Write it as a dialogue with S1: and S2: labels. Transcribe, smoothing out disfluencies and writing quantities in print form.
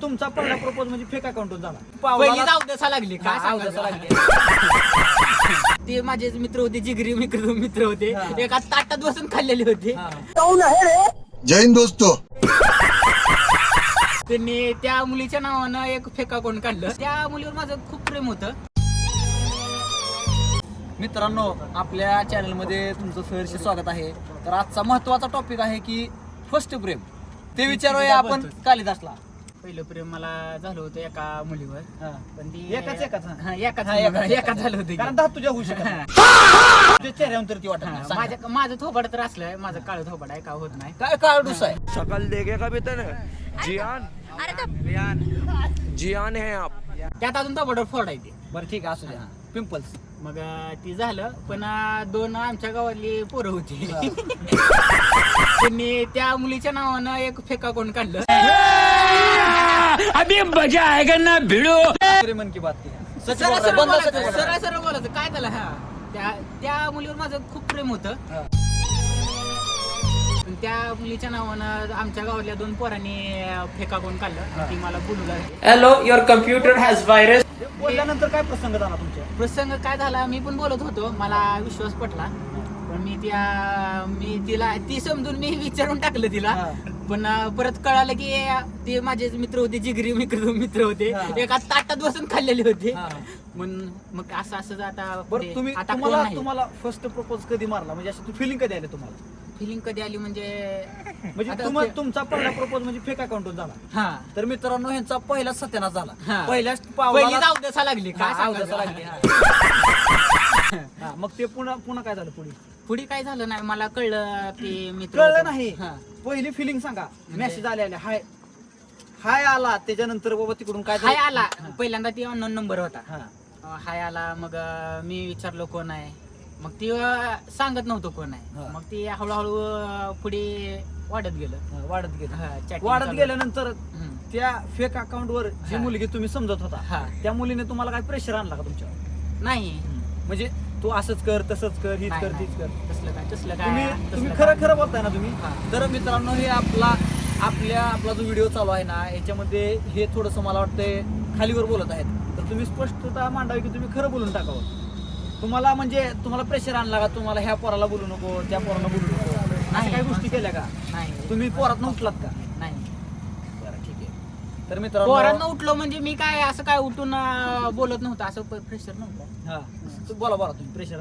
S1: तुमचा पहिला प्रपोज म्हणजे फेक अकाउंटून झाला.
S2: पहिली अवदसा लागली काय सांगायचं लागली. ते माझे मित्र होते, जिगरी मित्र होते, एका ताटात बसून खाल्लेले होते.
S3: जय हिंद दोस्तों.
S2: त्यांनी त्या मुलीच्या नावानं एक फेक अकाउंट काढलं. त्या मुलीवर माझं खूप प्रेम होतं.
S1: मित्रांनो, आपल्या चॅनलमध्ये तुमचं सहर्ष स्वागत आहे. तर आजचा महत्वाचा टॉपिक आहे की फर्स्ट प्रेम. ते विचारूया आपण कालिदासला.
S2: पहिलं प्रेम मला झालं होतं एका मुलीवर, पण ती
S1: एकाच
S2: एकाच झालं होतं.
S1: कारण तुझ्या होऊ शकत तुझ्या चेहऱ्यावर तर ती वाटत नाही.
S2: माझं थोबड तर असलंय, माझं काळ थोबड आहे, का होत नाही.
S1: काय काळडूस आहे.
S4: शकल देखेगा बेतन जियान जियान है आप.
S2: त्यात अजून थोबडवर फोड आहे ते.
S1: बरं ठीक आहे, असू द्या. पिंपल्स.
S2: मग ती झालं, पण दोन आमच्या गावातली पोरं होती. त्यांनी त्या मुलीच्या नावानं एक फेक अकाउंट काढलं.
S4: अभी मजा आएगा ना भिड़ो.
S1: मन की बात की
S2: सरळ बोलायचं काय झालं. त्या मुलीवर माझं खूप प्रेम होतं. त्या मुलीच्या नावानं आमच्या गावातल्या दोन पोरांनी फेक अकाउंट काढलं. ती मला बोलू लागली.
S5: Hello, your computer has virus.
S1: बोलल्यानंतर काय प्रसंग झाला तुमच्या?
S2: प्रसंग काय झाला, मी पण बोलत होतो, मला विश्वास पटला. पण मी तिला ती समजून मी विचारून टाकलं तिला. पण परत कळालं की ते माझे मित्र होते, जिगरी मित्र होते, एका ताटात बसून खाल्लेले होते. मग असं आता
S1: बरं, तुम्हाला फर्स्ट प्रपोज कधी मारला, म्हणजे अशी फिलिंग कधी आली तुम्हाला?
S2: फिलिंग कधी आली म्हणजे
S1: तुमचा पहिला प्रपोज म्हणजे फेक अकाउंटून झाला. तर मित्रांनो, ह्यांचा पहिला सत्यानाश झाला.
S2: पहिलीच अवदसा लागली काय सांगायचं लागली.
S1: मग ते पुन्हा काय झालं
S2: पुढे काय झालं नाही, मला कळलं की मित्र
S1: कळलं नाही. पहिली फिलिंग सांगा. मेसेज आले हाय आला, त्याच्यानंतर बाबा तिकडून काय
S2: हाय आला. पहिल्यांदा ती अननोन नंबर होता. हाय आला. मग मी विचारलो कोण आहे. मग ती सांगत नव्हतं कोण आहे. मग ती हळूहळू पुढे वाढत गेल्यानंतर त्या फेक अकाउंट वर जी मुलगी तुम्ही समजत होता, त्या मुलीने तुम्हाला काय प्रेशर आणला का तुमच्यावर? नाही.
S1: म्हणजे तू असंच कर, तसंच कर, हीच कर, तीच कर.
S2: तसलं काय
S1: तुम्ही खरं बोलताय ना तुम्ही. तर मित्रांनो, हे आपला जो व्हिडिओ चालू आहे ना, याच्यामध्ये हे थोडस मला वाटतंय खालीवर बोलत आहेत. तर तुम्ही स्पष्टता मांडावी की तुम्ही खरं बोलून टाकावं. तुम्हाला प्रेशर आणला का, तुम्हाला ह्या पोराला बोलू नको, त्या पोराला बोलू नको, नाही काही गोष्टी केल्या का?
S2: नाही.
S1: तुम्ही पोरात उठलात का?
S2: नाही.
S1: बरं, ठीक आहे. तर मित्रांनो,
S2: पोरांना उठलो म्हणजे मी काय असं काय उठून बोलत नव्हतं, असं प्रेशर नव्हतं.
S1: बोला तुम्ही प्रेशर.